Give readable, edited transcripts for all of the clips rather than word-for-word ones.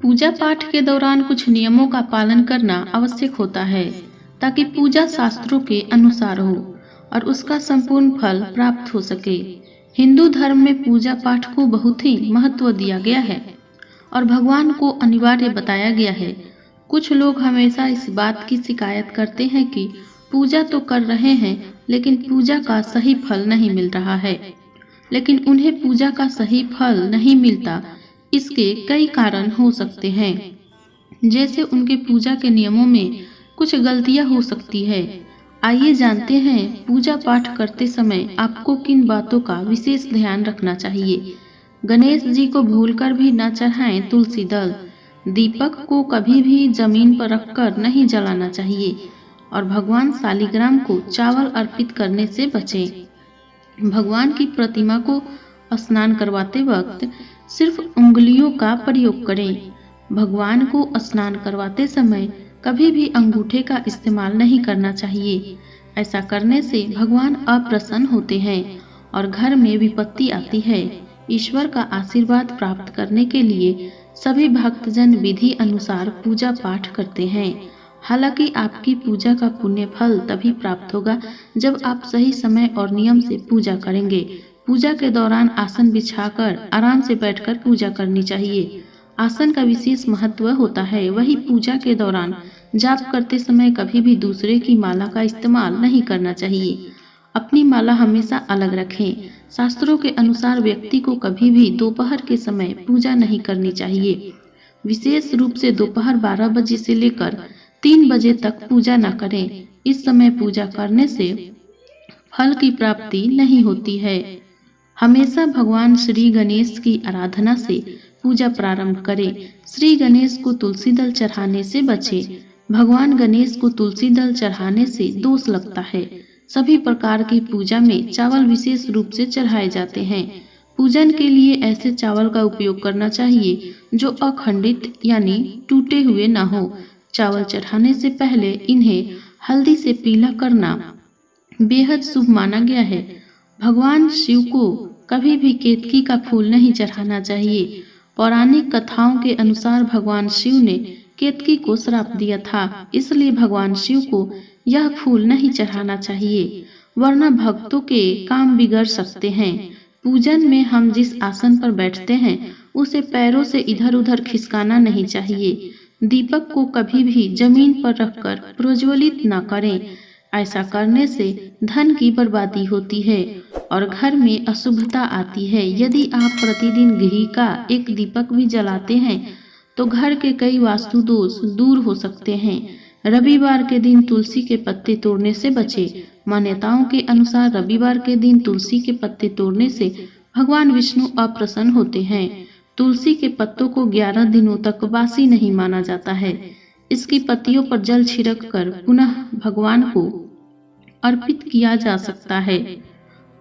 पूजा पाठ के दौरान कुछ नियमों का पालन करना आवश्यक होता है ताकि पूजा शास्त्रों के अनुसार हो और उसका संपूर्ण फल प्राप्त हो सके। हिंदू धर्म में पूजा पाठ को बहुत ही महत्व दिया गया है और भगवान को अनिवार्य बताया गया है। कुछ लोग हमेशा इस बात की शिकायत करते हैं कि पूजा तो कर रहे हैं लेकिन पूजा का सही फल नहीं मिल रहा है। लेकिन उन्हें पूजा का सही फल नहीं मिलता, इसके कई कारण हो सकते हैं। जैसे उनके पूजा के नियमों में कुछ गलतियां हो सकती है। आइए जानते हैं पूजा पाठ करते समय आपको किन बातों का विशेष ध्यान रखना चाहिए। गणेश जी को भूलकर भी न चढ़ाएं तुलसी दल। दीपक को कभी भी जमीन पर रखकर नहीं जलाना चाहिए और भगवान शालिग्राम को चावल अर्पित करने से बचें। भगवान की प्रतिमा को स्नान करवाते वक्त सिर्फ उंगलियों का प्रयोग करें। भगवान को स्नान करवाते समय कभी भी अंगूठे का इस्तेमाल नहीं करना चाहिए। ऐसा करने से भगवान अप्रसन्न होते हैं और घर में विपत्ति आती है। ईश्वर का आशीर्वाद प्राप्त करने के लिए सभी भक्तजन विधि अनुसार पूजा पाठ करते हैं। हालांकि आपकी पूजा का पुण्य फल तभी प्राप्त होगा जब आप सही समय और नियम से पूजा करेंगे। पूजा के दौरान आसन बिछाकर आराम से बैठकर पूजा करनी चाहिए। आसन का विशेष महत्व होता है। वही पूजा के दौरान जाप करते समय कभी भी दूसरे की माला का इस्तेमाल नहीं करना चाहिए। अपनी माला हमेशा अलग रखें। शास्त्रों के अनुसार व्यक्ति को कभी भी दोपहर के समय पूजा नहीं करनी चाहिए। विशेष रूप से दोपहर 12 बजे से लेकर 3 बजे तक पूजा न करें। इस समय पूजा करने से फल की प्राप्ति नहीं होती है। हमेशा भगवान श्री गणेश की आराधना से पूजा प्रारंभ करें। श्री गणेश को तुलसी दल चढ़ाने से बचें। भगवान गणेश को तुलसी दल चढ़ाने से दोष लगता है। सभी प्रकार की पूजा में चावल विशेष रूप से चढ़ाए जाते हैं। पूजन के लिए ऐसे चावल का उपयोग करना चाहिए जो अखंडित यानी टूटे हुए न हो। चावल चढ़ाने से पहले इन्हें हल्दी से पीला करना बेहद शुभ माना गया है। भगवान शिव को कभी भी केतकी का फूल नहीं चढ़ाना चाहिए। पौराणिक कथाओं के अनुसार भगवान शिव ने केतकी को श्राप दिया था, इसलिए भगवान शिव को यह फूल नहीं चढ़ाना चाहिए, वरना भक्तों के काम बिगड़ सकते हैं। पूजन में हम जिस आसन पर बैठते हैं उसे पैरों से इधर उधर खिसकाना नहीं चाहिए। दीपक को कभी भी जमीन पर रखकर प्रज्वलित न करें। ऐसा करने से धन की बर्बादी होती है और घर में अशुभता आती है। यदि आप प्रतिदिन घी का एक दीपक भी जलाते हैं तो घर के कई वास्तु दोष दूर हो सकते हैं। रविवार के दिन तुलसी के पत्ते तोड़ने से बचें। मान्यताओं के अनुसार रविवार के दिन तुलसी के पत्ते तोड़ने से भगवान विष्णु अप्रसन्न होते हैं। तुलसी के पत्तों को 11 दिनों तक बासी नहीं माना जाता है। इसकी पत्तियों पर जल छिड़क कर पुनः भगवान को अर्पित किया जा सकता है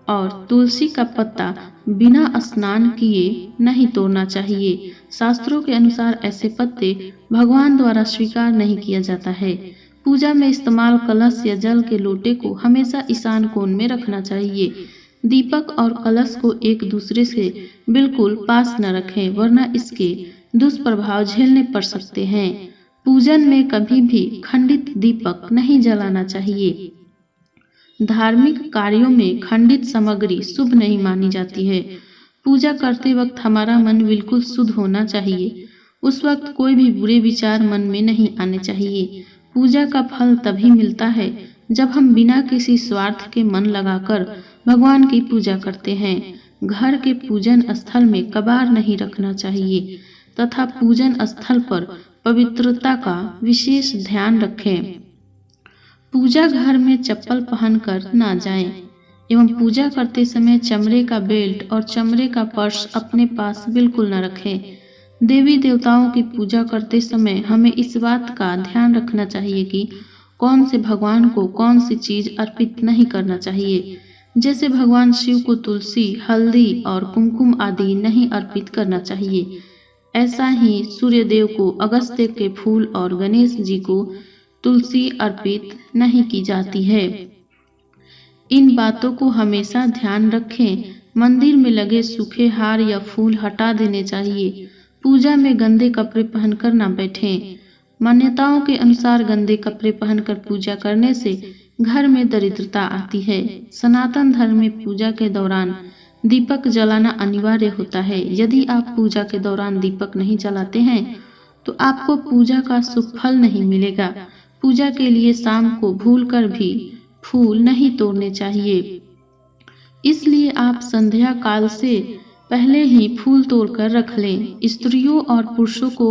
और तुलसी का पत्ता बिना स्नान किए नहीं तोड़ना चाहिए। शास्त्रों के अनुसार ऐसे पत्ते भगवान द्वारा स्वीकार नहीं किया जाता है। पूजा में इस्तेमाल कलश या जल के लोटे को हमेशा ईशान कोण में रखना चाहिए। दीपक और कलश को एक दूसरे से बिल्कुल पास न रखें, वरना इसके दुष्प्रभाव झेलने पड़ सकते हैं। पूजन में कभी भी खंडित दीपक नहीं जलाना चाहिए। धार्मिक कार्यों में खंडित सामग्री शुभ नहीं मानी जाती है। पूजा करते वक्त हमारा मन बिल्कुल शुद्ध होना चाहिए। उस वक्त कोई भी बुरे विचार मन में नहीं आने चाहिए। पूजा का फल तभी मिलता है जब हम बिना किसी स्वार्थ के मन लगाकर भगवान की पूजा करते हैं। घर के पूजन स्थल में कबाड़ नहीं रखना चाहिए तथा पूजन स्थल पर पवित्रता का विशेष ध्यान रखें। पूजा घर में चप्पल पहनकर ना जाएं एवं पूजा करते समय चमड़े का बेल्ट और चमड़े का पर्स अपने पास बिल्कुल न रखें। देवी देवताओं की पूजा करते समय हमें इस बात का ध्यान रखना चाहिए कि कौन से भगवान को कौन सी चीज अर्पित नहीं करना चाहिए। जैसे भगवान शिव को तुलसी, हल्दी और कुमकुम आदि नहीं अर्पित करना चाहिए। ऐसा ही सूर्यदेव को अगस्त्य के फूल और गणेश जी को तुलसी अर्पित नहीं की जाती है। इन बातों को हमेशा ध्यान रखें। मंदिर में लगे सूखे हार या फूल हटा देने चाहिए। पूजा में गंदे कपड़े पहनकर न बैठें। मान्यताओं के अनुसार गंदे कपड़े पहनकर पूजा करने से घर में दरिद्रता आती है। सनातन धर्म में पूजा के दौरान दीपक जलाना अनिवार्य होता है। यदि आप पूजा के दौरान दीपक नहीं जलाते हैं तो आपको पूजा का शुभ फल नहीं मिलेगा। पूजा के लिए शाम को भूलकर भी फूल नहीं तोड़ने चाहिए, इसलिए आप संध्या काल से पहले ही फूल तोड़कर रख लें। स्त्रियों और पुरुषों को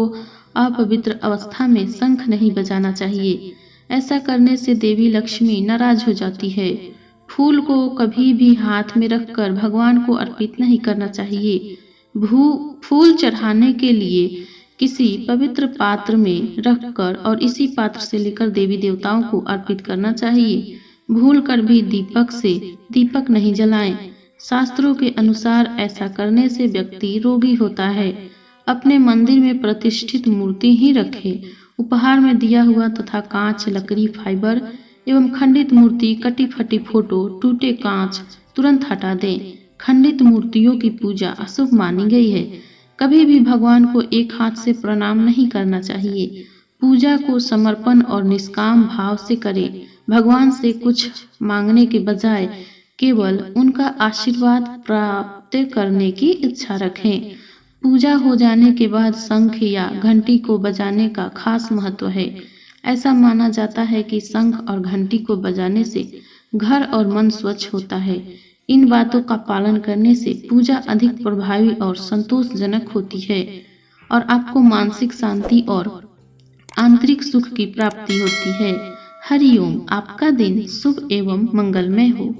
अपवित्र अवस्था में शंख नहीं बजाना चाहिए। ऐसा करने से देवी लक्ष्मी नाराज हो जाती है। फूल को कभी भी हाथ में रखकर भगवान को अर्पित नहीं करना चाहिए। फूल चढ़ाने के लिए किसी पवित्र पात्र में रखकर और इसी पात्र से लेकर देवी देवताओं को अर्पित करना चाहिए। भूलकर भी दीपक से दीपक नहीं जलाएं। शास्त्रों के अनुसार ऐसा करने से व्यक्ति रोगी होता है। अपने मंदिर में प्रतिष्ठित मूर्ति ही रखें। उपहार में दिया हुआ तथा कांच, लकड़ी, फाइबर एवं खंडित मूर्ति, कटी फटी फोटो, टूटे कांच तुरंत हटा दें। खंडित मूर्तियों की पूजा अशुभ मानी गई है। कभी भी भगवान को एक हाथ से प्रणाम नहीं करना चाहिए। पूजा को समर्पण और निष्काम भाव से करें। भगवान से कुछ मांगने के बजाय केवल उनका आशीर्वाद प्राप्त करने की इच्छा रखें। पूजा हो जाने के बाद शंख या घंटी को बजाने का खास महत्व है। ऐसा माना जाता है कि शंख और घंटी को बजाने से घर और मन स्वच्छ होता है। इन बातों का पालन करने से पूजा अधिक प्रभावी और संतोषजनक होती है और आपको मानसिक शांति और आंतरिक सुख की प्राप्ति होती है। हरिओम। आपका दिन शुभ एवं मंगलमय हो।